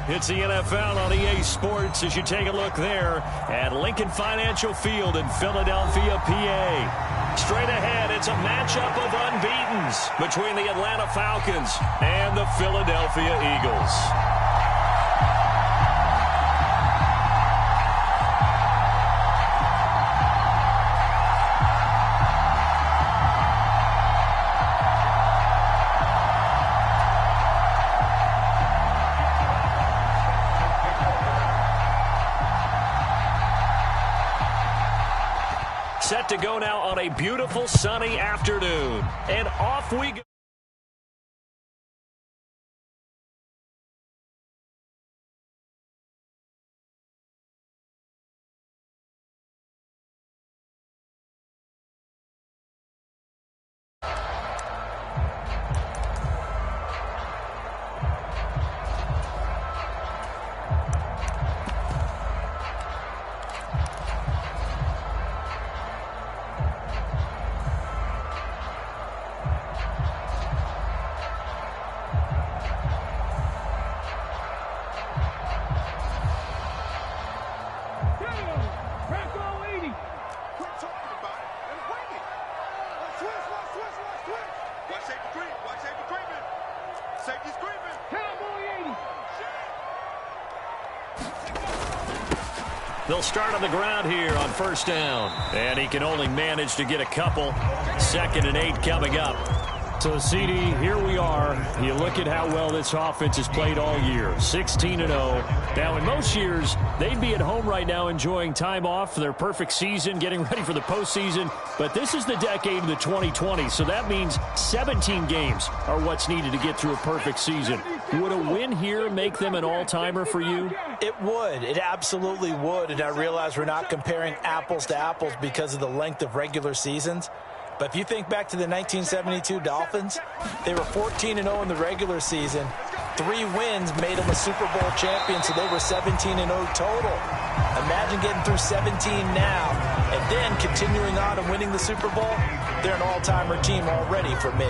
It's the NFL on EA Sports as you take a look there at Lincoln Financial Field in Philadelphia, PA. Straight ahead, it's a matchup of unbeatens between the Atlanta Falcons and the Philadelphia Eagles. Set to go now on a beautiful sunny afternoon. And off we go. They'll start on the ground here on first down. And he can only manage to get a couple. 2nd and 8 coming up. So, CD, here we are. You look at how well this offense has played all year. 16-0. Now, in most years, they'd be at home right now enjoying time off for their perfect season, getting ready for the postseason. But this is the decade of the 2020s, so that means 17 games are what's needed to get through a perfect season. Would a win here make them an all-timer for you? It would. It absolutely would. And I realize we're not comparing apples to apples because of the length of regular seasons. But if you think back to the 1972 Dolphins, they were 14-0 in the regular season. 3 wins made them a Super Bowl champion, so they were 17-0 total. Imagine getting through 17 now and then continuing on and winning the Super Bowl. They're an all-timer team already for me.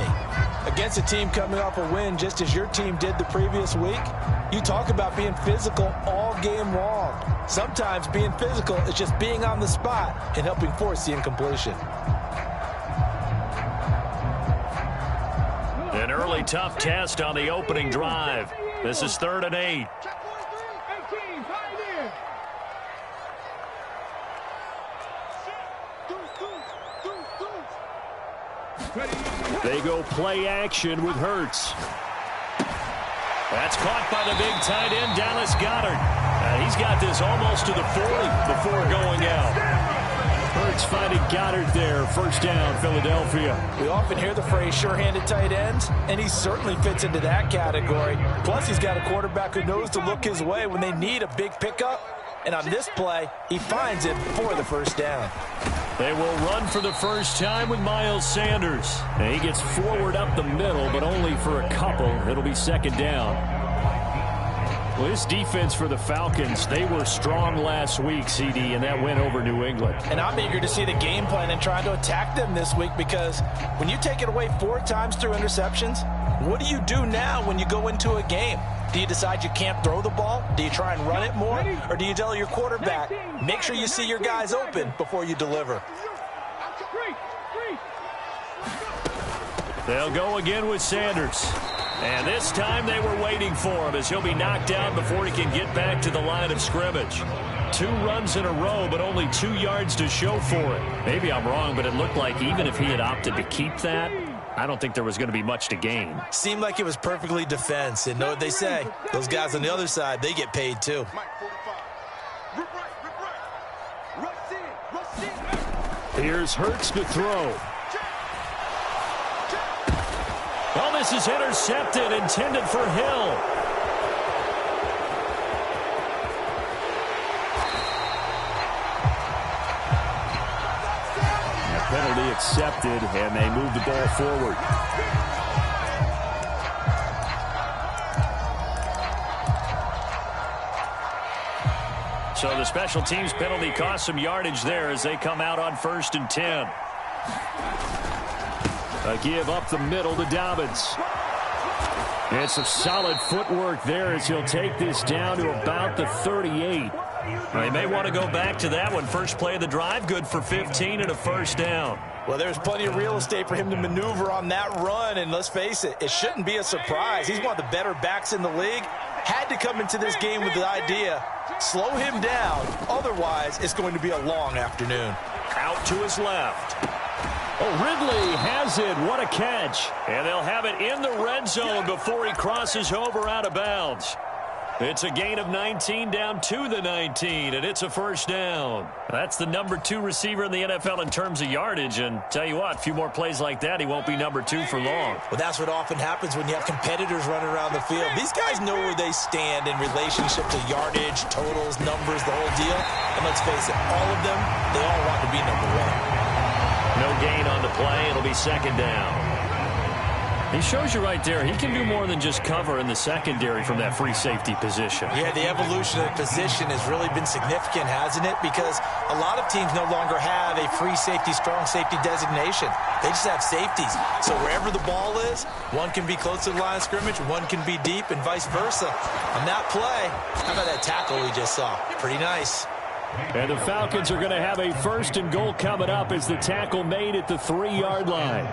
Against a team coming off a win just as your team did the previous week, you talk about being physical all game long. Sometimes being physical is just being on the spot and helping force the incompletion. An early tough test on the opening drive. This is 3rd and 8. They go play action with Hurts. That's caught by the big tight end, Dallas Goedert. He's got this almost to the 40 before going out. Hurts finding Goddard there. First down, Philadelphia. We often hear the phrase sure-handed tight ends, and he certainly fits into that category. Plus, he's got a quarterback who knows to look his way when they need a big pickup. And on this play, he finds it for the first down. They will run for the first time with Miles Sanders. And he gets forward up the middle, but only for a couple. It'll be 2nd down. Well, this defense for the Falcons, they were strong last week, CD, and that went over New England. And I'm eager to see the game plan and try to attack them this week because when you take it away 4 times through interceptions, what do you do now when you go into a game? Do you decide you can't throw the ball? Do you try and run it more? Or do you tell your quarterback, make sure you see your guys open before you deliver? They'll go again with Sanders. And this time they were waiting for him as he'll be knocked down before he can get back to the line of scrimmage. 2 runs in a row, but only 2 yards to show for it. Maybe I'm wrong, but it looked like even if he had opted to keep that, I don't think there was going to be much to gain. Seemed like it was perfectly defense. And know what they say? Those guys on the other side, they get paid too. Here's Hurts to throw. Oh, this is intercepted, intended for Hill. The penalty accepted, and they move the ball forward. So the special teams penalty cost some yardage there as they come out on 1st and 10. A give up the middle to Dobbins. And some solid footwork there as he'll take this down to about the 38. They may want to go back to that one. First play of the drive, good for 15 and a first down. Well, there's plenty of real estate for him to maneuver on that run, and let's face it, it shouldn't be a surprise. He's one of the better backs in the league. Had to come into this game with the idea, slow him down, otherwise it's going to be a long afternoon. Out to his left. Oh, Ridley has it. What a catch. And they'll have it in the red zone before he crosses over out of bounds. It's a gain of 19 down to the 19, and it's a first down. That's the number 2 receiver in the NFL in terms of yardage, and tell you what, a few more plays like that, he won't be number 2 for long. Well, that's what often happens when you have competitors running around the field. These guys know where they stand in relationship to yardage, totals, numbers, the whole deal. And let's face it, all of them, they all want to be number 1. No gain on the play. It'll be second down. He shows you right there, he can do more than just cover in the secondary from that free safety position. Yeah, the evolution of the position has really been significant, hasn't it? Because a lot of teams no longer have a free safety, strong safety designation. They just have safeties. So wherever the ball is, one can be close to the line of scrimmage, one can be deep, and vice versa. On that play, how about that tackle we just saw? Pretty nice. And the Falcons are going to have a first and goal coming up as the tackle made at the 3-yard line.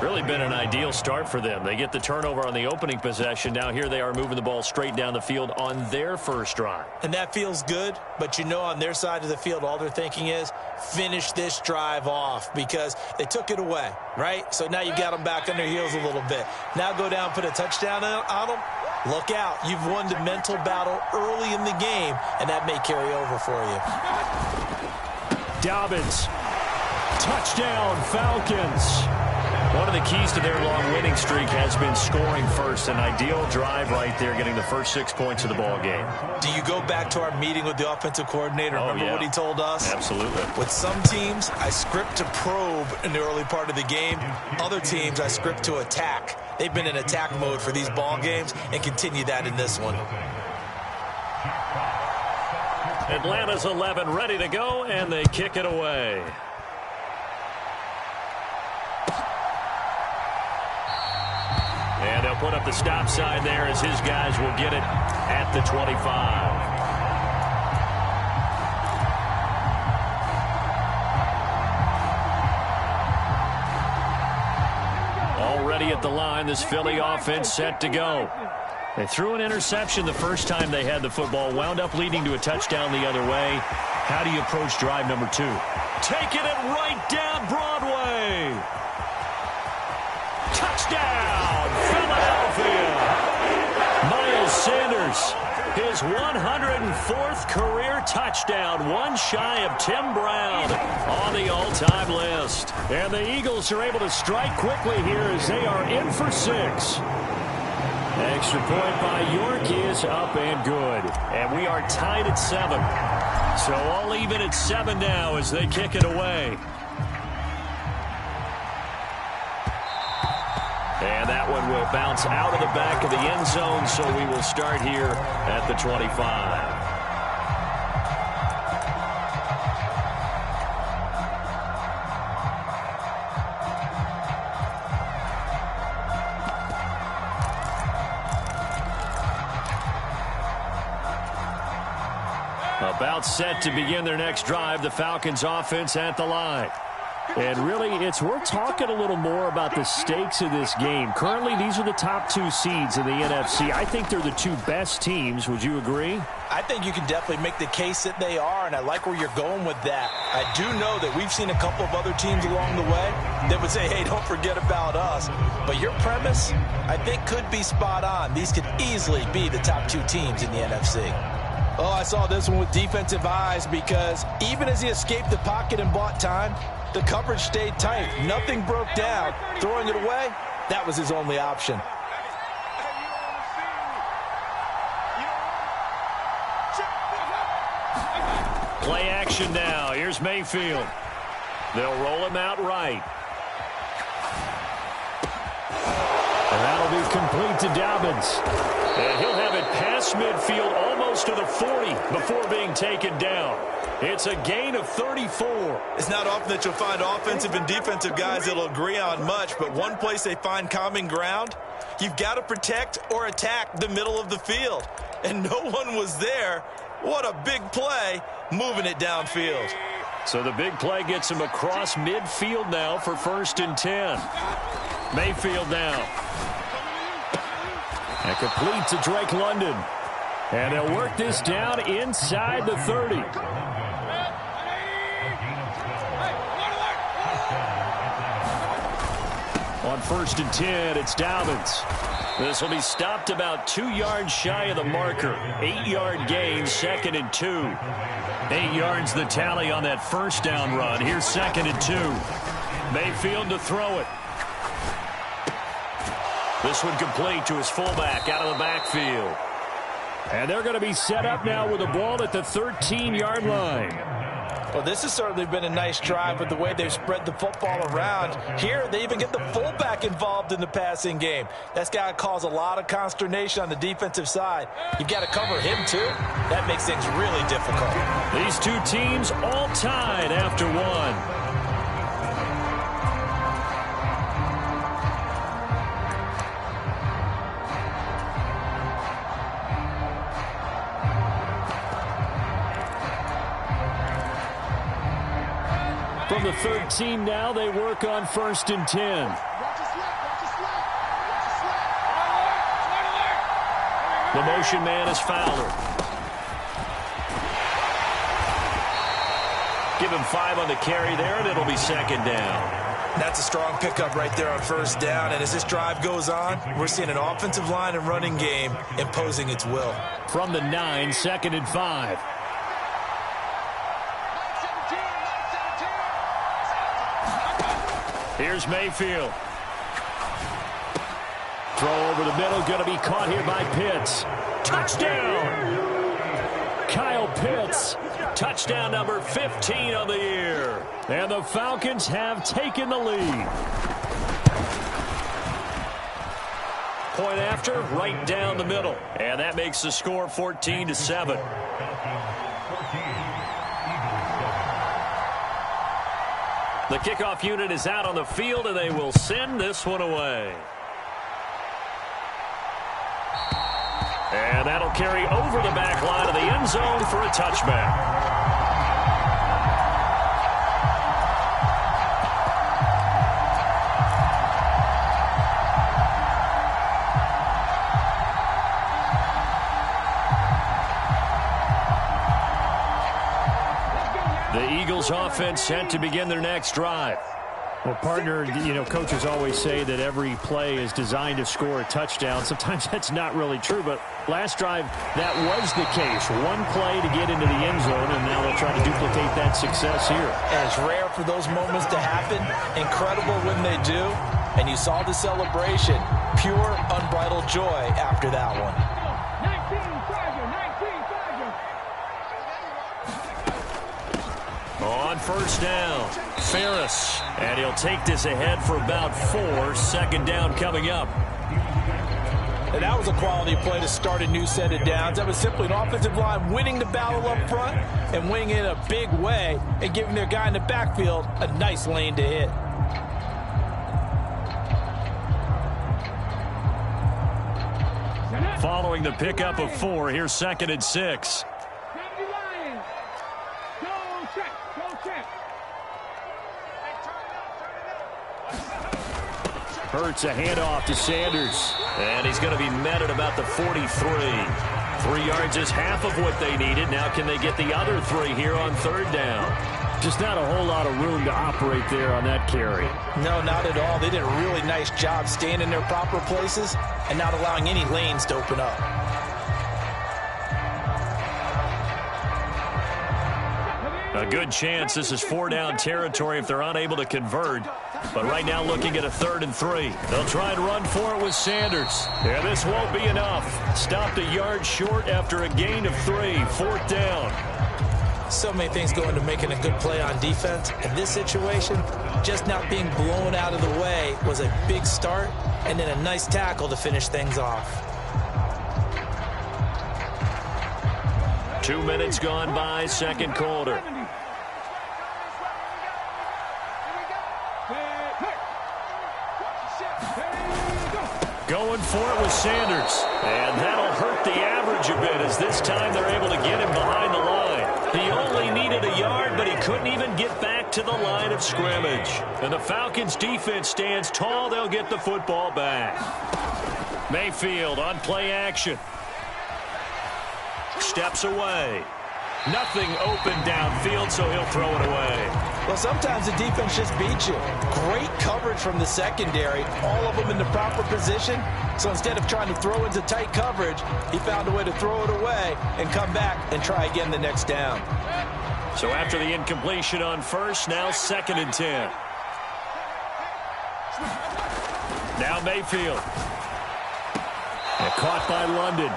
Really been an ideal start for them. They get the turnover on the opening possession. Now here they are moving the ball straight down the field on their first drive. And that feels good, but you know on their side of the field all they're thinking is finish this drive off because they took it away, right? So now you got them back on their heels a little bit. Now go down, put a touchdown on them. Look out. You've won the mental battle early in the game, and that may carry over for you. Dobbins. Touchdown, Falcons. One of the keys to their long winning streak has been scoring first. An ideal drive right there, getting the first 6 points of the ball game. Do you go back to our meeting with the offensive coordinator? Remember what he told us? Absolutely. With some teams, I script to probe in the early part of the game. Other teams, I script to attack. They've been in attack mode for these ball games and continue that in this one. Atlanta's 11 ready to go, and they kick it away. And they'll put up the stop sign there as his guys will get it at the 25. Already at the line, this Philly offense set to go. They threw an interception the first time they had the football, wound up leading to a touchdown the other way. How do you approach drive number 2? Taking it right down Broadway. Touchdown, Philadelphia. Miles Sanders, his 104th career touchdown, one shy of Tim Brown on the all-time list. And the Eagles are able to strike quickly here as they are in for 6. Extra point by York is up and good. And we are tied at 7. So all even at 7 now as they kick it away. And that one will bounce out of the back of the end zone, so we will start here at the 25. About set to begin their next drive, the Falcons offense at the line. And really, it's worth talking a little more about the stakes of this game. Currently, these are the top 2 seeds in the NFC. I think they're the 2 best teams. Would you agree? I think you can definitely make the case that they are, and I like where you're going with that. I do know that we've seen a couple of other teams along the way that would say, hey, don't forget about us. But your premise, I think, could be spot on. These could easily be the top 2 teams in the NFC. Oh, I saw this one with defensive eyes because even as he escaped the pocket and bought time, the coverage stayed tight. Nothing broke down. Throwing it away, that was his only option. Play action now. Here's Mayfield. They'll roll him out right. And that'll be complete to Dobbins. And he'll have it past midfield almost to the 40 before being taken down. It's a gain of 34. It's not often that you'll find offensive and defensive guys that'll agree on much, but one place they find common ground, You've got to protect or attack the middle of the field. And no one was there. What a big play, moving it downfield. So the big play gets him across midfield now for 1st and 10. Mayfield now. And complete to Drake London. And they'll work this down inside the 30. On 1st and 10, it's Dobbins. This will be stopped about 2 yards shy of the marker. 8-yard gain, 2nd and 2. 8 yards the tally on that 1st down run. Here's 2nd and 2. Mayfield to throw it. This one complete to his fullback out of the backfield. And they're going to be set up now with the ball at the 13-yard line. Well, this has certainly been a nice drive with the way they've spread the football around. Here, they even get the fullback involved in the passing game. That's got to cause a lot of consternation on the defensive side. You've got to cover him, too. That makes things really difficult. These two teams all tied after one. From the 13 now, they work on 1st and 10. The motion man is Fowler. Give him 5 on the carry there, and it'll be 2nd down. That's a strong pickup right there on 1st down. And as this drive goes on, we're seeing an offensive line and running game imposing its will. From the 9, 2nd and 5. Here's Mayfield. Throw over the middle, going to be caught here by Pitts. Touchdown! Kyle Pitts, touchdown number 15 on the year. And the Falcons have taken the lead. Point after, right down the middle. And that makes the score 14-7. The kickoff unit is out on the field, and they will send this one away. And that'll carry over the back line of the end zone for a touchback. Offense set to begin their next drive. Well, partner, you know, coaches always say that every play is designed to score a touchdown. Sometimes that's not really true, but last drive, that was the case. One play to get into the end zone, and now they'll try to duplicate that success here. And it's rare for those moments to happen. Incredible when they do. And you saw the celebration. Pure, unbridled joy after that one. On 1st down, Ferris, and he'll take this ahead for about 4. 2nd down coming up. And that was a quality play to start a new set of downs. That was simply an offensive line winning the battle up front and winning it in a big way and giving their guy in the backfield a nice lane to hit. Following the pickup of 4, here's 2nd and 6. Hurts a handoff to Sanders. And he's going to be met at about the 43. 3 yards is half of what they needed. Now can they get the other 3 here on 3rd down? Just not a whole lot of room to operate there on that carry. No, not at all. They did a really nice job staying in their proper places and not allowing any lanes to open up. A good chance this is 4-down territory if they're unable to convert. But right now looking at a 3rd and 3. They'll try and run for it with Sanders. Yeah, this won't be enough. Stopped a yard short after a gain of 3. 4th down. So many things go into making a good play on defense. In this situation, just not being blown out of the way was a big start, and then a nice tackle to finish things off. 2 minutes gone by, 2nd quarter. Going for it with Sanders. And that'll hurt the average a bit as this time they're able to get him behind the line. He only needed a yard, but he couldn't even get back to the line of scrimmage. And the Falcons' defense stands tall. They'll get the football back. Mayfield on play action. Steps away. Nothing open downfield, so he'll throw it away. Well, sometimes the defense just beats you. Great coverage from the secondary, all of them in the proper position. So instead of trying to throw into tight coverage, he found a way to throw it away and come back and try again the next down. So after the incompletion on first, now 2nd and 10. Now Mayfield. And caught by London.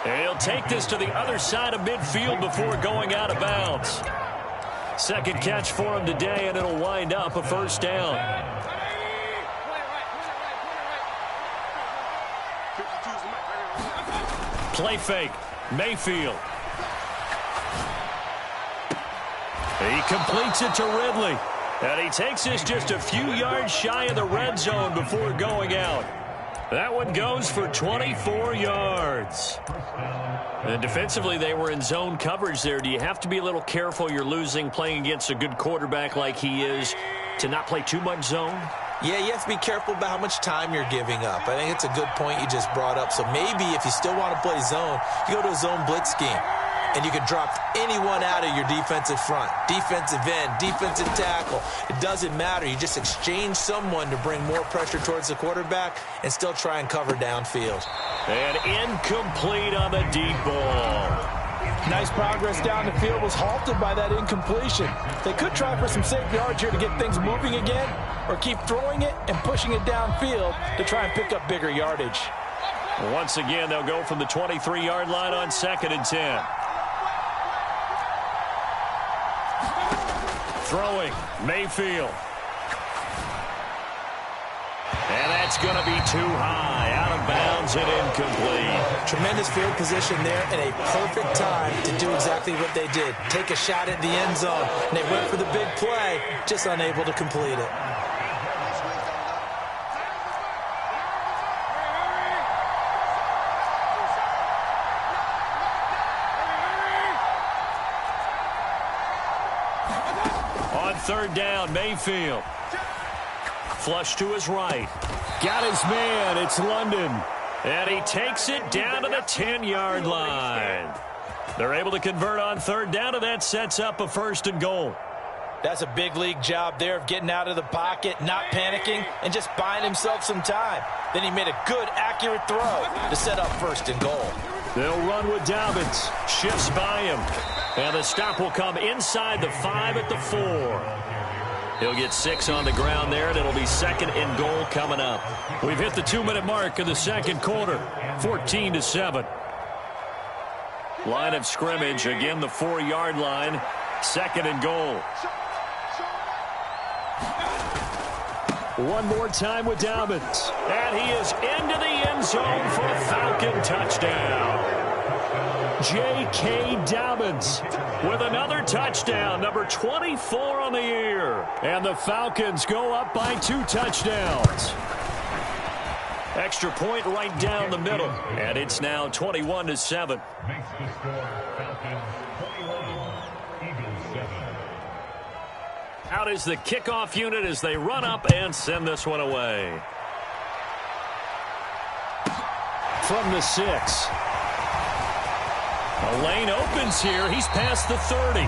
And he'll take this to the other side of midfield before going out of bounds. Second catch for him today, and it'll wind up a first down. Play fake. Mayfield. He completes it to Ridley. And he takes this just a few yards shy of the red zone before going out. That one goes for 24 yards. And defensively, they were in zone coverage there. Do you have to be a little careful you're losing playing against a good quarterback like he is to not play too much zone? Yeah, you have to be careful about how much time you're giving up. I think it's a good point you just brought up. So maybe if you still want to play zone, you go to a zone blitz scheme. And you can drop anyone out of your defensive front, defensive end, defensive tackle. It doesn't matter. You just exchange someone to bring more pressure towards the quarterback and still try and cover downfield. And incomplete on the deep ball. Nice progress down the field was halted by that incompletion. They could try for some safe yards here to get things moving again, or keep throwing it and pushing it downfield to try and pick up bigger yardage. Once again, they'll go from the 23-yard line on 2nd and 10. Throwing, Mayfield. And that's going to be too high, out of bounds and incomplete. Tremendous field position there and a perfect time to do exactly what they did. Take a shot at the end zone. And they went for the big play, just unable to complete it. Third down, Mayfield. Flush to his right. Got his man. It's London. And he takes it down to the 10-yard line. They're able to convert on third down, and that sets up a 1st and goal. That's a big league job there of getting out of the pocket, not panicking, and just buying himself some time. Then he made a good, accurate throw to set up 1st and goal. They'll run with Dobbins. Shifts by him. And the stop will come inside the 5 at the 4. He'll get 6 on the ground there, and it'll be 2nd and goal coming up. We've hit the 2-minute mark of the second quarter, 14-7. Line of scrimmage, again the 4-yard line, 2nd and goal. One more time with Dobbins. And he is into the end zone for a Falcon touchdown. J.K. Dobbins with another touchdown, number 24 on the year. And the Falcons go up by 2 touchdowns. Extra point right down the middle. And it's now 21-7. Out is the kickoff unit as they run up and send this one away. From the 6. A lane opens here. He's past the 30.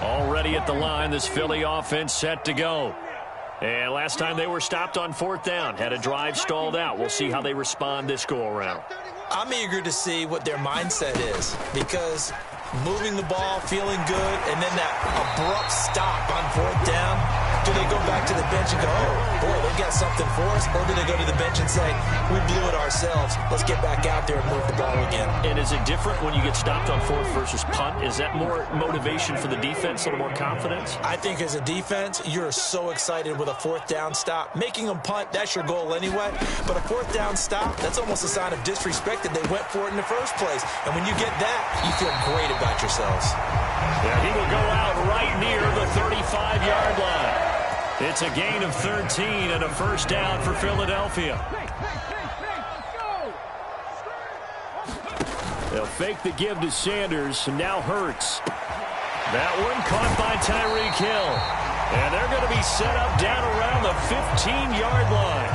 Already at the line, this Philly offense set to go. And last time they were stopped on 4th down, had a drive stalled out. We'll see how they respond this go-around. I'm eager to see what their mindset is, because moving the ball, feeling good, and then that abrupt stop on 4th down do they go back to the bench and go, oh, boy, they got something for us? Or do they go to the bench and say, we blew it ourselves. Let's get back out there and move the ball again. And is it different when you get stopped on fourth versus punt? Is that more motivation for the defense, a little more confidence? I think as a defense, you're so excited with a fourth down stop. Making them punt, that's your goal anyway. But a fourth down stop, that's almost a sign of disrespect that they went for it in the first place. And when you get that, you feel great about yourselves. Yeah, he will go out right near the 35-yard line. It's a gain of 13 and a first down for Philadelphia. They'll fake the give to Sanders, and now Hurts. That one caught by Tyreek Hill. And they're going to be set up down around the 15-yard line.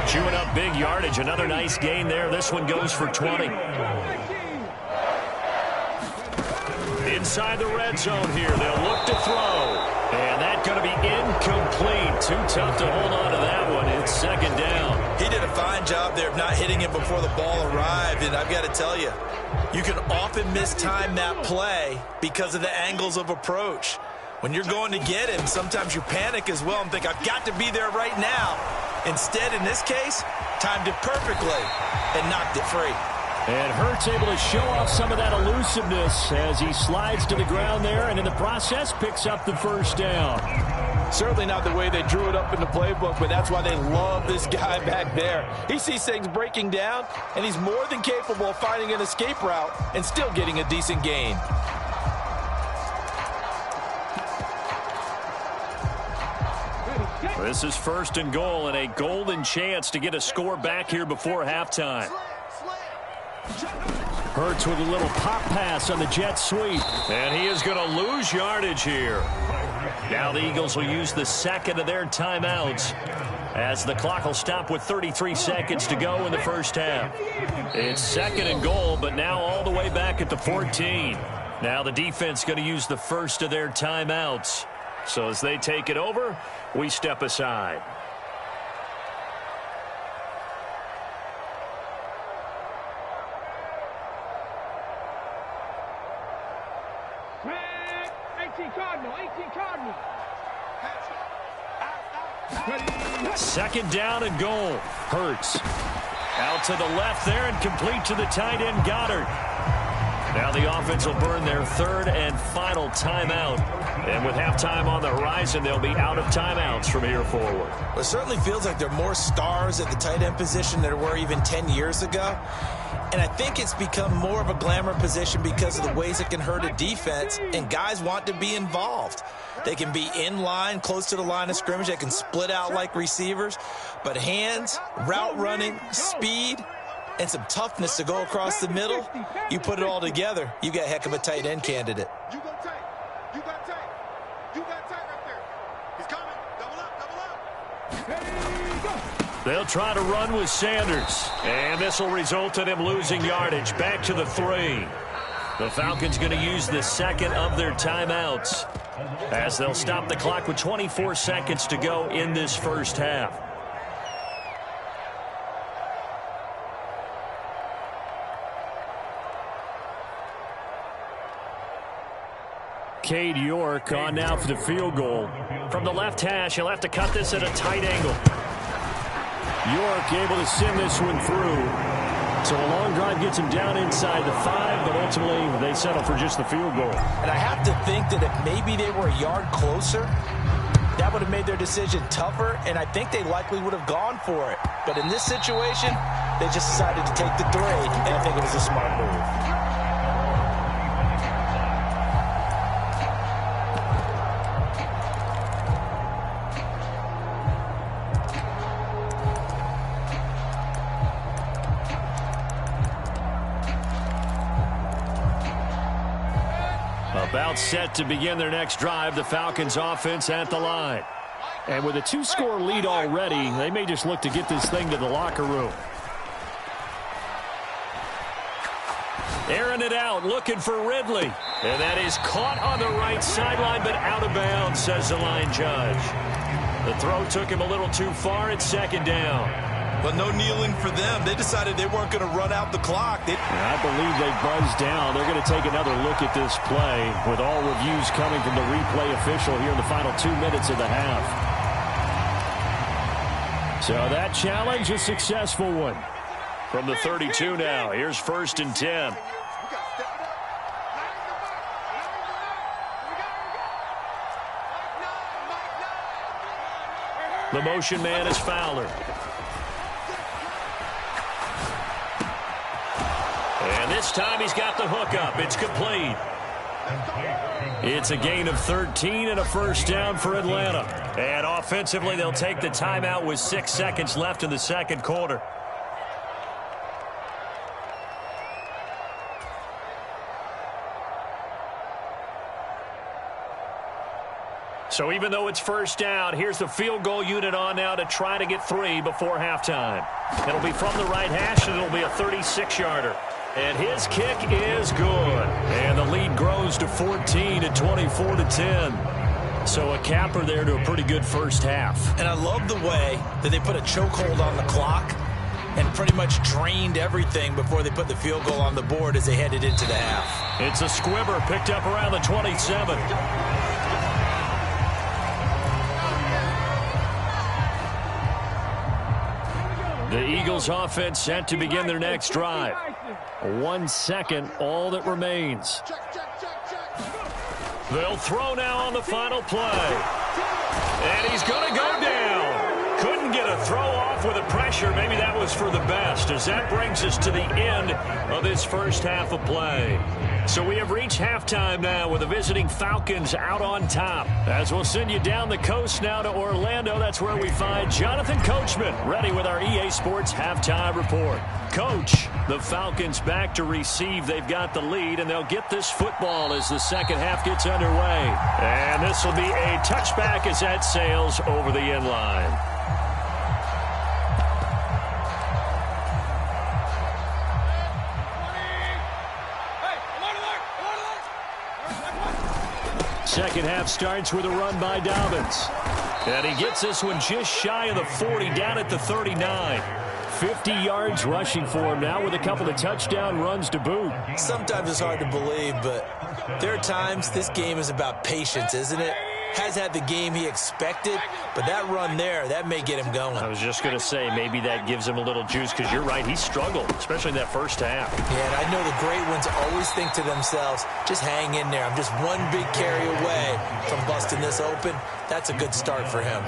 Chewing up big yardage. Another nice gain there. This one goes for 20. Inside the red zone here. They'll look to throw. And that's going to be incomplete. Too tough to hold on to that one. It's second down. He did a fine job there of not hitting him before the ball arrived. And I've got to tell you, you can often mistime that play because of the angles of approach. When you're going to get him, sometimes you panic as well and think, I've got to be there right now. Instead, in this case, timed it perfectly and knocked it free. And Hurts able to show off some of that elusiveness as he slides to the ground there, and in the process picks up the first down. Certainly not the way they drew it up in the playbook, but that's why they love this guy back there. He sees things breaking down, and he's more than capable of finding an escape route and still getting a decent gain. This is first and goal and a golden chance to get a score back here before halftime. Hurts with a little pop pass on the jet sweep. And he is going to lose yardage here. Now the Eagles will use the second of their timeouts as the clock will stop with 33 seconds to go in the first half. It's second and goal, but now all the way back at the 14. Now the defense going to use the first of their timeouts. So as they take it over, we step aside. Second down and goal. Hurts out to the left there and complete to the tight end Goddard. Now the offense will burn their third and final timeout. And with halftime on the horizon, they'll be out of timeouts from here forward. Well, it certainly feels like there are more stars at the tight end position than there were even 10 years ago. And I think it's become more of a glamour position because of the ways it can hurt a defense, and guys want to be involved. They can be in line, close to the line of scrimmage. They can split out like receivers. But hands, route running, speed, and some toughness to go across the middle, you put it all together, you got a heck of a tight end candidate. You got tight. You got tight. You got tight right there. He's coming. Double up, double up. They'll try to run with Sanders. And this will result in him losing yardage. Back to the 3. The Falcons going to use the second of their timeouts as they'll stop the clock with 24 seconds to go in this first half. Cade York on now for the field goal. From the left hash, he'll have to cut this at a tight angle. York able to send this one through. So a long drive gets him down inside the 5, but ultimately they settle for just the field goal. And I have to think that if maybe they were a yard closer, that would have made their decision tougher, and I think they likely would have gone for it. But in this situation, they just decided to take the 3, and I think it was a smart move. About set to begin their next drive, the Falcons offense at the line. And with a 2-score lead already, they may just look to get this thing to the locker room. Airing it out, looking for Ridley. And that is caught on the right sideline, but out of bounds, says the line judge. The throw took him a little too far. It's second down. But no kneeling for them. They decided they weren't going to run out the clock. I believe they buzzed down. They're going to take another look at this play with all reviews coming from the replay official here in the final 2 minutes of the half. So that challenge, a successful one. From the 32 now, here's 1st and 10. The motion man is Fowler. And this time he's got the hook up. It's complete. It's a gain of 13 and a first down for Atlanta. And offensively, they'll take the timeout with 6 seconds left in the second quarter. So even though it's first down, here's the field goal unit on now to try to get 3 before halftime. It'll be from the right hash, and it'll be a 36-yarder. And his kick is good. And the lead grows to 14 at 24-10. So a capper there to a pretty good first half. And I love the way that they put a chokehold on the clock and pretty much drained everything before they put the field goal on the board as they headed into the half. It's a squibber picked up around the 27. The Eagles offense set to begin their next drive. 1 second, all that remains. They'll throw now on the final play. And he's going to go down. Couldn't get a throw off with the pressure. Maybe that was for the best, as that brings us to the end of this first half of play. So we have reached halftime now with the visiting Falcons out on top. As we'll send you down the coast now to Orlando, that's where we find Jonathan Coachman ready with our EA Sports halftime report. Coach, the Falcons back to receive. They've got the lead, and they'll get this football as the second half gets underway. And this will be a touchback as that sails over the end line. Second half starts with a run by Dobbins. And he gets this one just shy of the 40, down at the 39. 50 yards rushing for him now with a couple of touchdown runs to boot. Sometimes it's hard to believe, but there are times this game is about patience, isn't it? Has had the game he expected, but that run there, that may get him going. I was just going to say, maybe that gives him a little juice, because you're right, he struggled, especially in that first half. Yeah, and I know the great ones always think to themselves, just hang in there. I'm just one big carry away from busting this open. That's a good start for him.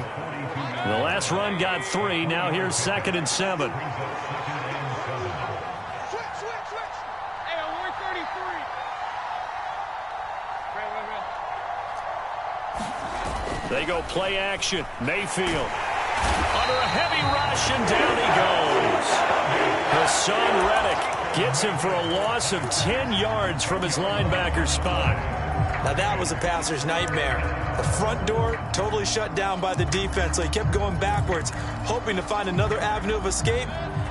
The last run got 3. Now here's 2nd and 7. They go play action. Mayfield under a heavy rush, and down he goes. Hassan Reddick gets him for a loss of 10 yards from his linebacker spot. Now that was a passer's nightmare. The front door totally shut down by the defense, so he kept going backwards, hoping to find another avenue of escape.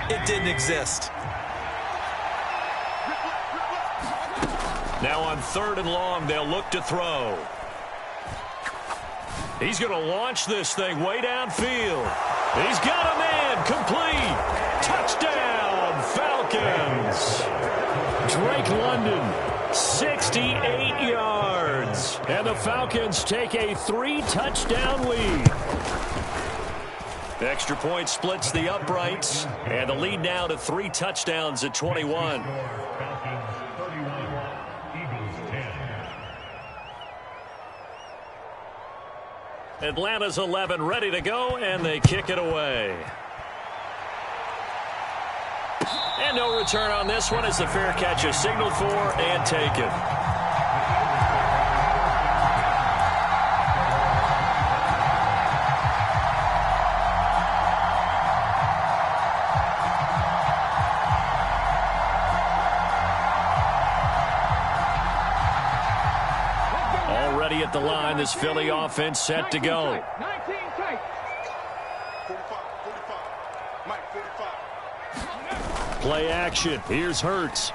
It didn't exist. Now on 3rd and long, they'll look to throw. He's going to launch this thing way downfield. He's got a man. Complete. Touchdown, Falcons. Drake London, 68 yards. And the Falcons take a 3-touchdown lead. The extra point splits the uprights. And the lead now to 3 touchdowns at 21. Atlanta's 11 ready to go, and they kick it away. And no return on this one as the fair catch is signaled for and taken. At the line, this Philly offense set to go. 19 tight. 45. Mike, 45. Play action. Here's Hurts.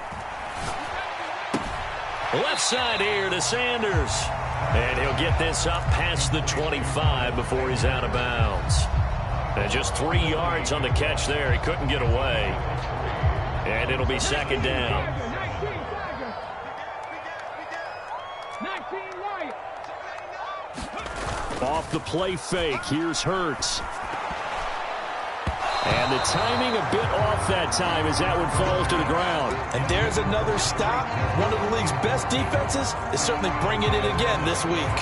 Left side here to Sanders. And he'll get this up past the 25 before he's out of bounds. And just 3 yards on the catch there. He couldn't get away. And it'll be second down. Off the play fake, here's Hurts. And the timing a bit off that time as that one falls to the ground. And there's another stop. One of the league's best defenses is certainly bringing it again this week.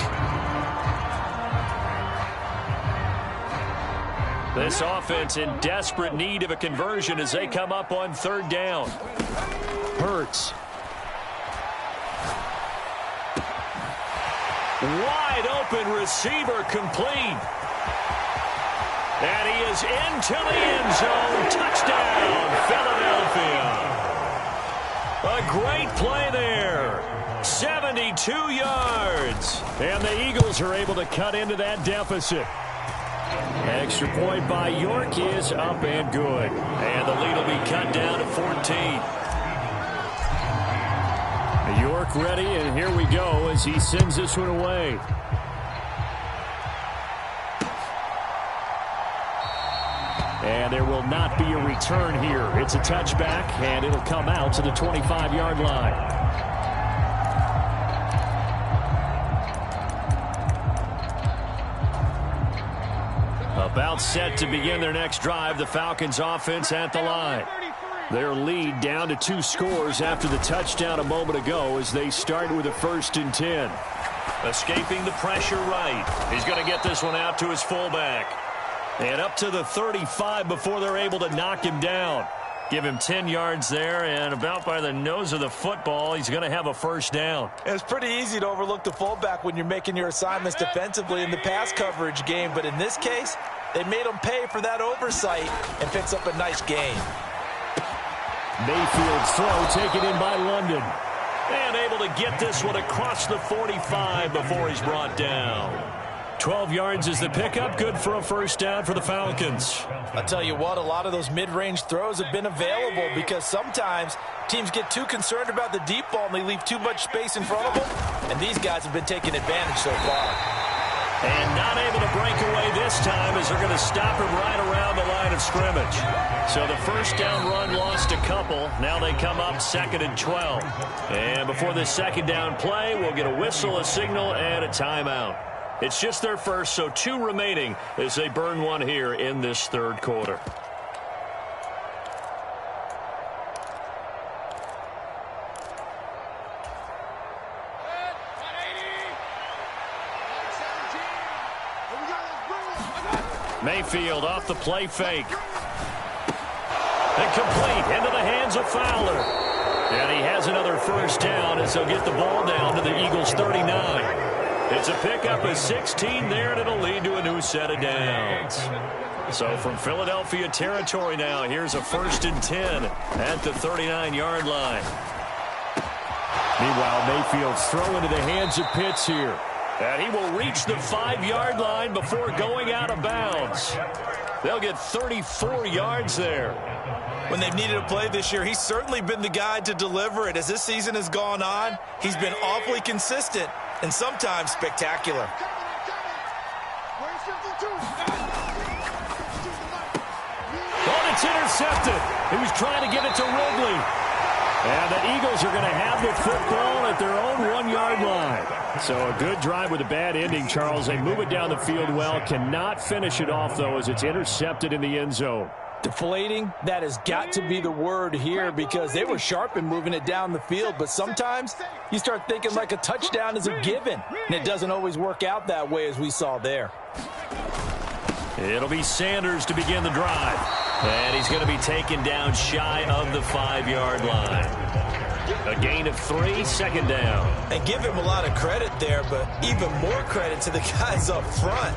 This offense in desperate need of a conversion as they come up on third down. Hurts. Wide open receiver complete. And he is into the end zone. Touchdown, Philadelphia. A great play there. 72 yards. And the Eagles are able to cut into that deficit. Extra point by York is up and good. And the lead will be cut down to 14. York ready, and here we go as he sends this one away. And there will not be a return here. It's a touchback, and it'll come out to the 25-yard line. About set to begin their next drive, the Falcons offense at the line. Their lead down to 2 scores after the touchdown a moment ago as they start with a 1st and 10. Escaping the pressure right. He's going to get this one out to his fullback. And up to the 35 before they're able to knock him down. Give him 10 yards there, and about by the nose of the football, he's going to have a 1st down. It's pretty easy to overlook the fullback when you're making your assignments defensively in the pass coverage game, but in this case, they made him pay for that oversight and picks up a nice gain. Mayfield's throw taken in by London. And able to get this one across the 45 before he's brought down. 12 yards is the pickup. Good for a 1st down for the Falcons. I'll tell you what, a lot of those mid-range throws have been available because sometimes teams get too concerned about the deep ball and they leave too much space in front of them. And these guys have been taking advantage so far. And not able to break away this time as they're going to stop him right around the line of scrimmage. So the 1st down run lost a couple. Now they come up 2nd and 12. And before this 2nd down play, we'll get a whistle, a signal, and a timeout. It's just their first, so 2 remaining as they burn one here in this 3rd quarter. Mayfield off the play fake. And complete into the hands of Fowler. And he has another 1st down as they'll get the ball down to the Eagles' 39. It's a pickup of 16 there, and it'll lead to a new set of downs. So from Philadelphia territory now, here's a 1st and 10 at the 39-yard line. Meanwhile, Mayfield's throw into the hands of Pitts here. And he will reach the 5-yard line before going out of bounds. They'll get 34 yards there. When they've needed a play this year, he's certainly been the guy to deliver it. As this season has gone on, he's been awfully consistent and sometimes spectacular. Oh, it's intercepted. He was trying to get it to Ridley. And the Eagles are going to have the football at their own 1-yard line. So a good drive with a bad ending, Charles. They move it down the field well. Cannot finish it off, though, as it's intercepted in the end zone. Deflating, that has got to be the word here because they were sharp in moving it down the field. But sometimes you start thinking like a touchdown is a given. And it doesn't always work out that way as we saw there. It'll be Sanders to begin the drive. And he's going to be taken down shy of the 5-yard line. A gain of 3, 2nd down. And give him a lot of credit there, but even more credit to the guys up front.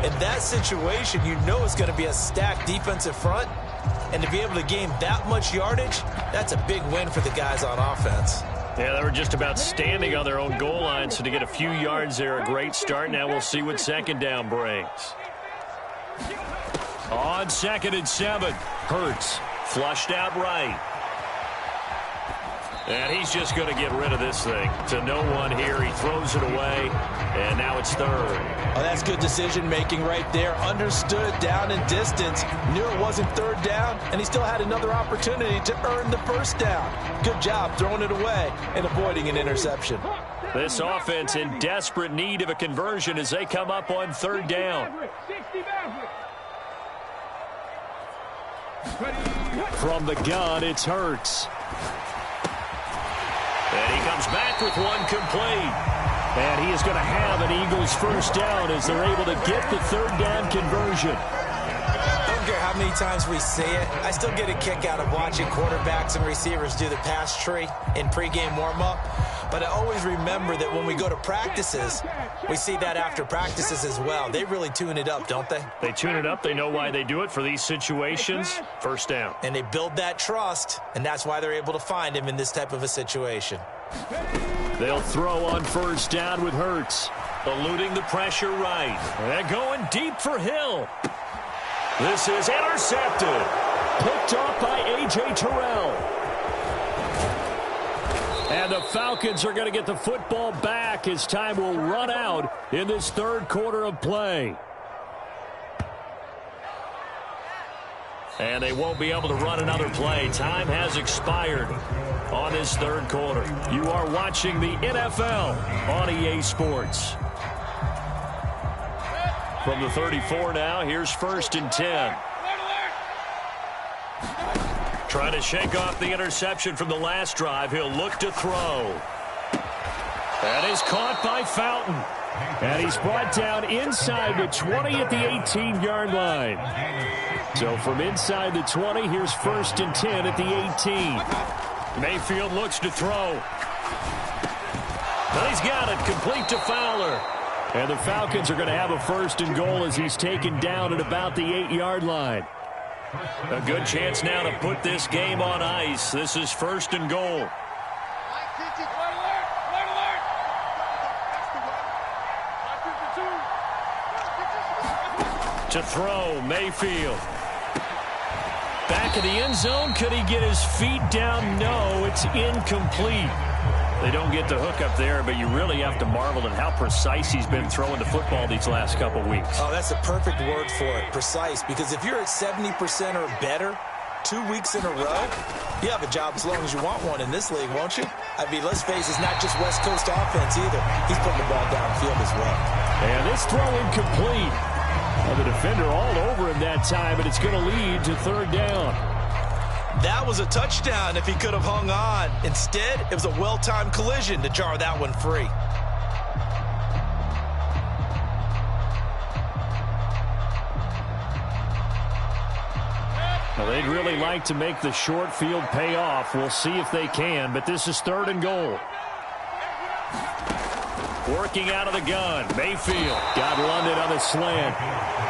In that situation, you know it's going to be a stacked defensive front. And to be able to gain that much yardage, that's a big win for the guys on offense. Yeah, they were just about standing on their own goal line, so to get a few yards there, a great start. Now we'll see what 2nd down brings. On 2nd and 7, Hurts flushed out right. And he's just going to get rid of this thing. To no one here. He throws it away, and now it's third. Oh, that's good decision-making right there. Understood down and distance. Knew it wasn't third down, and he still had another opportunity to earn the first down. Good job throwing it away and avoiding an interception. This offense in desperate need of a conversion as they come up on third down. From the gun, it's Hurts. And he comes back with one complete. And he is going to have an Eagles first down as they're able to get the third down conversion. I don't care how many times we see it. I still get a kick out of watching quarterbacks and receivers do the pass tree in pregame warm-up. But I always remember that when we go to practices, we see that after practices as well. They really tune it up, don't they? They tune it up. They know why they do it for these situations. First down. And they build that trust, and that's why they're able to find him in this type of a situation. They'll throw on first down with Hurts. Eluding the pressure right. And going deep for Hill. This is intercepted. Picked off by A.J. Terrell. And the Falcons are going to get the football back as time will run out in this third quarter of play. And they won't be able to run another play. Time has expired on this third quarter. You are watching the NFL on EA Sports. From the 34 now, here's first and 10. Trying to shake off the interception from the last drive. He'll look to throw. That is caught by Fountain. And he's brought down inside the 20 at the 18-yard line. So from inside the 20, here's first and 10 at the 18. Mayfield looks to throw. But he's got it, complete to Fowler. And the Falcons are going to have a first and goal as he's taken down at about the 8-yard line. A good chance now to put this game on ice. This is first and goal. To throw, Mayfield. Back in the end zone. Could he get his feet down? No, it's incomplete. They don't get the hook up there, but you really have to marvel at how precise he's been throwing the football these last couple weeks. Oh, that's a perfect word for it, precise, because if you're at 70% or better 2 weeks in a row, you have a job as long as you want one in this league, won't you? I mean, let's face it, it's not just West Coast offense either. He's putting the ball downfield as well. And this throw incomplete. Well, the defender all over him that time, and it's going to lead to third down. That was a touchdown if he could have hung on. Instead, it was a well-timed collision to jar that one free. Well, they'd really like to make the short field pay off. We'll see if they can, but this is third and goal. Working out of the gun, Mayfield. Got London on the slant.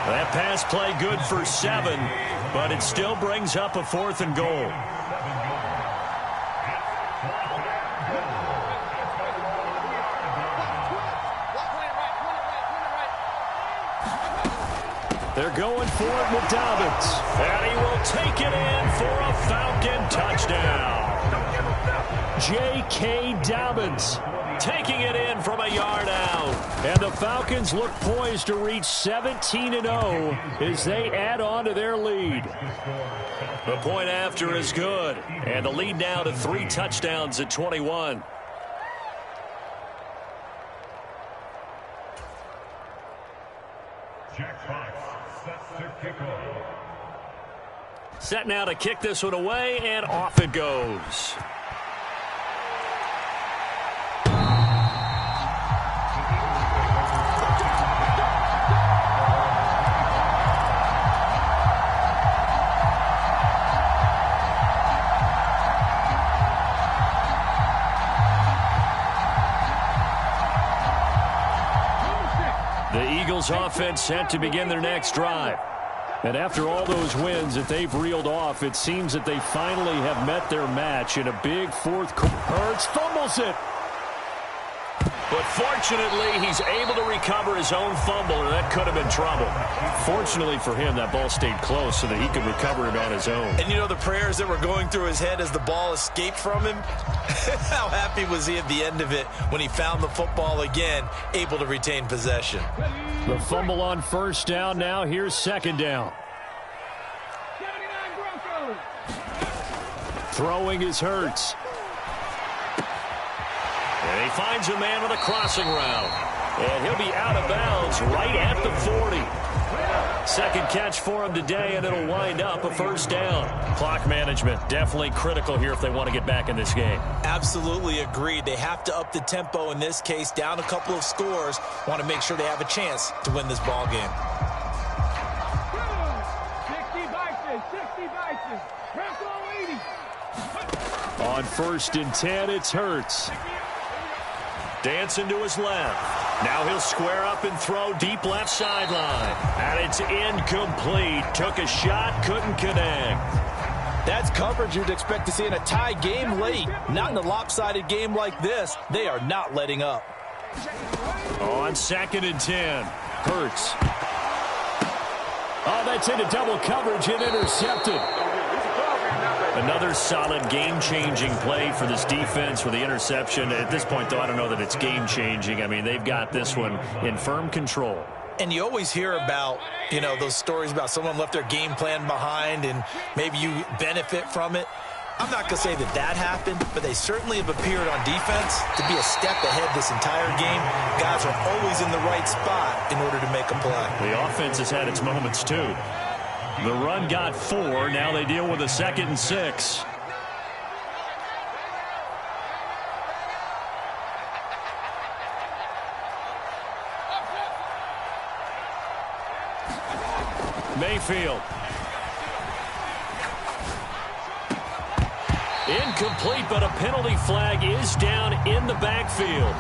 That pass play good for 7, but it still brings up a fourth and goal. They're going for it with Dobbins. And he will take it in for a Falcon touchdown. J.K. Dobbins taking it in from a yard out. And the Falcons look poised to reach 17-0 as they add on to their lead. The point after is good. And the lead now to 3 touchdowns at 21. Set now to kick this one away, and off it goes. The Eagles offense set to begin their next drive. And after all those wins that they've reeled off, it seems that they finally have met their match in a big fourth quarter. Hurts fumbles it. But Fortunately, he's able to recover his own fumble, or that could have been trouble. Fortunately for him, that ball stayed close so that he could recover it on his own. And you know the prayers that were going through his head as the ball escaped from him? How happy was he at the end of it when he found the football again, able to retain possession? The fumble on first down. Now here's second down. Throwing is Hurts. And he finds a man with a crossing route. And he'll be out of bounds right at the 40. Second catch for him today, and it'll wind up a first down. Clock management definitely critical here if they want to get back in this game. Absolutely agreed. They have to up the tempo in this case, down a couple of scores. Want to make sure they have a chance to win this ball game. 60 On first and 10, it's Hurts. Dancing to his left. Now he'll square up and throw deep left sideline. And it's incomplete. Took a shot, couldn't connect. That's coverage you'd expect to see in a tie game late. Not in a lopsided game like this. They are not letting up. On second and 10, Hurts. Oh, that's into double coverage and intercepted. Another solid game-changing play for this defense with the interception. At this point, though, I don't know that it's game-changing. I mean, they've got this one in firm control. And you always hear about, those stories about someone left their game plan behind and maybe you benefit from it. I'm not going to say that happened, but they certainly have appeared on defense to be a step ahead this entire game. Guys are always in the right spot in order to make a play. The offense has had its moments, too. The run got 4. Now they deal with a 2nd and 6. Mayfield. Incomplete, but a penalty flag is down in the backfield.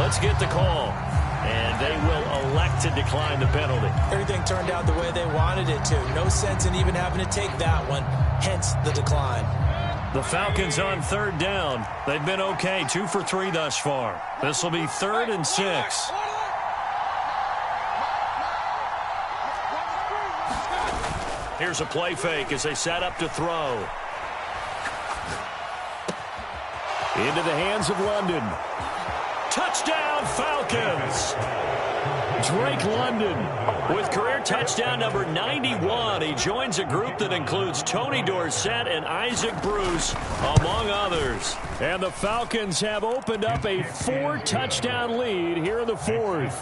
Let's get the call. And they will elect to decline the penalty. Everything turned out the way they wanted it to. No sense in even having to take that one, hence the decline. The Falcons on third down. They've been okay, 2 for 3 thus far. This will be 3rd and 6. Here's a play fake as they set up to throw. Into the hands of London. Touchdown, Falcons! Drake London with career touchdown number 91. He joins a group that includes Tony Dorsett and Isaac Bruce, among others. And the Falcons have opened up a 4-touchdown lead here in the 4th.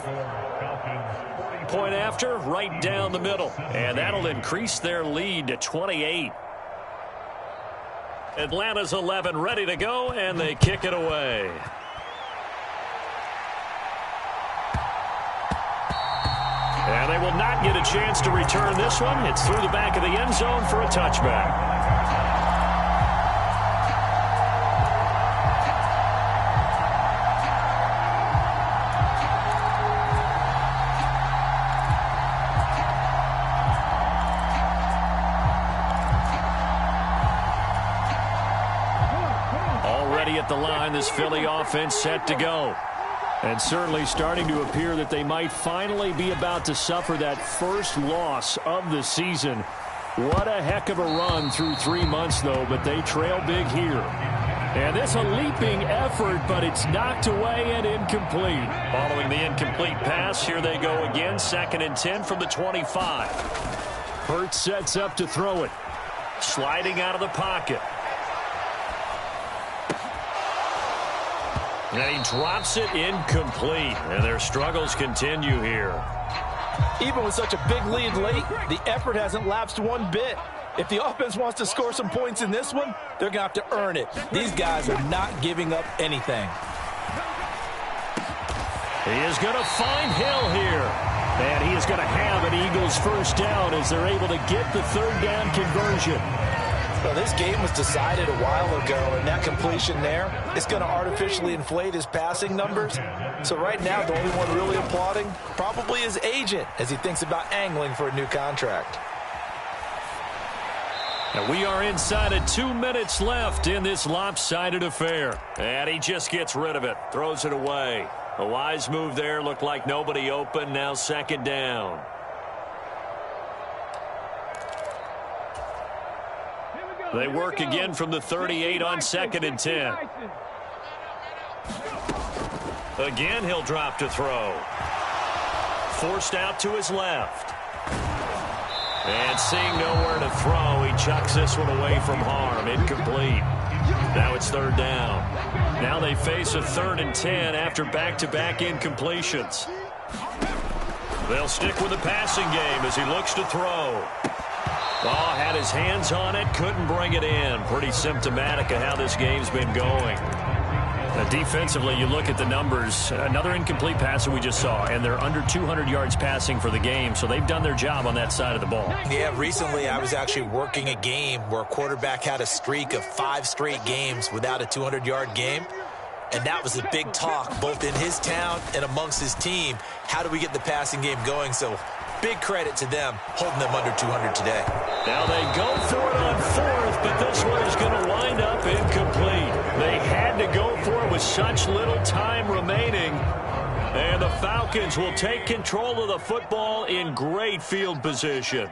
Point after, right down the middle. And that'll increase their lead to 28. Atlanta's 11 ready to go, and they kick it away. And they will not get a chance to return this one. It's through the back of the end zone for a touchback. Already at the line, this Philly offense set to go. And certainly starting to appear that they might finally be about to suffer that first loss of the season. What a heck of a run through 3 months, though, but they trail big here. And it's a leaping effort, but it's knocked away and incomplete. Following the incomplete pass, here they go again, 2nd and 10 from the 25. Hurts sets up to throw it. Sliding out of the pocket. And he drops it incomplete. And their struggles continue here. Even with such a big lead late, the effort hasn't lapsed one bit. If the offense wants to score some points in this one, they're going to have to earn it. These guys are not giving up anything. He is going to find Hill here. And he is going to have an Eagles first down as they're able to get the 3rd down conversion. Well, this game was decided a while ago, and that completion there is going to artificially inflate his passing numbers. So right now, the only one really applauding probably his agent as he thinks about angling for a new contract. And we are inside of 2 minutes left in this lopsided affair. And he just gets rid of it, throws it away. A wise move there. Looked like nobody open. Now second down. They work again from the 38 on 2nd and 10. Again, he'll drop to throw. Forced out to his left. And seeing nowhere to throw, he chucks this one away from harm. Incomplete. Now it's 3rd down. Now they face a 3rd and 10 after back-to-back incompletions. They'll stick with the passing game as he looks to throw. Oh, had his hands on it, couldn't bring it in. Pretty symptomatic of how this game's been going. Defensively, you look at the numbers. Another incomplete pass that we just saw, and they're under 200 yards passing for the game, so they've done their job on that side of the ball. Yeah, recently I was actually working a game where a quarterback had a streak of 5 straight games without a 200-yard game, and that was a big talk both in his town and amongst his team. How do we get the passing game going? So big credit to them holding them under 200 today. Now they go for it on 4th, but this one is going to wind up incomplete. They had to go for it with such little time remaining. And the Falcons will take control of the football in great field position.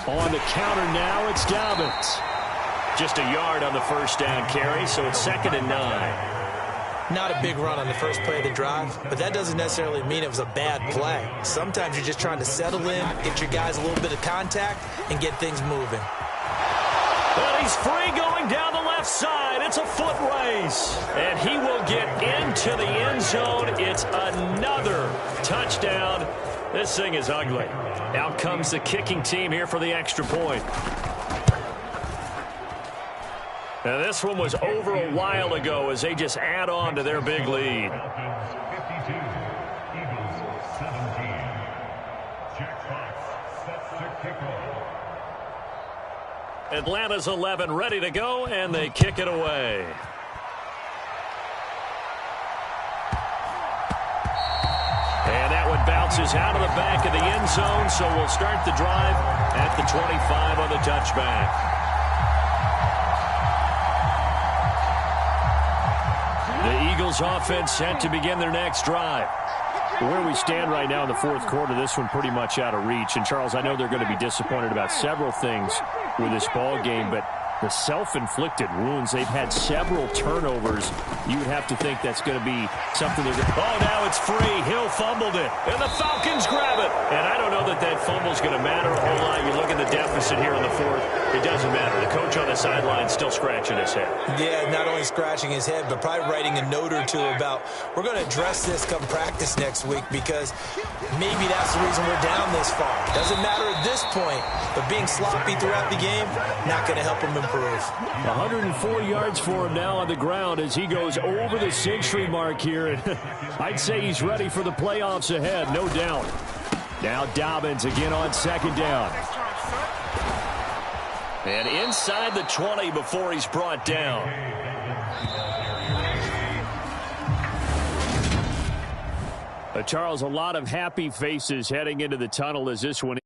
On the counter now, it's Dobbins. Just a yard on the first down carry, so it's 2nd and 9. Not a big run on the first play of the drive, but that doesn't necessarily mean it was a bad play. Sometimes you're just trying to settle in, get your guys a little bit of contact, and get things moving. But he's free going down the left side. It's a foot race. And he will get into the end zone. It's another touchdown. This thing is ugly. Out comes the kicking team here for the extra point. Now this one was over a while ago as they just add on to their big lead. Atlanta's 11 ready to go, and they kick it away. And that one bounces out of the back of the end zone, so we'll start the drive at the 25 on the touchback. The Eagles offense set to begin their next drive. Where we stand right now in the 4th quarter, this one pretty much out of reach. And, Charles, I know they're going to be disappointed about several things with this ball game, but the self-inflicted wounds, they've had several turnovers. You would have to think that's going to be something they're going to... Oh, now it's free. Hill fumbled it, and the Falcons grab it. And I don't know that that fumble's going to matter a whole lot. You look at the deficit here in the 4th, it doesn't matter. The coach on the sideline still scratching his head. Yeah, not only scratching his head, but probably writing a note or two about, we're going to address this come practice next week because maybe that's the reason we're down this far. Doesn't matter at this point, but being sloppy throughout the game, not going to help him improve. 104 yards for him now on the ground as he goes over the century mark here. I'd say he's ready for the playoffs ahead, no doubt. Now Dobbins again on 2nd down. And inside the 20 before he's brought down. Charles, a lot of happy faces heading into the tunnel as this one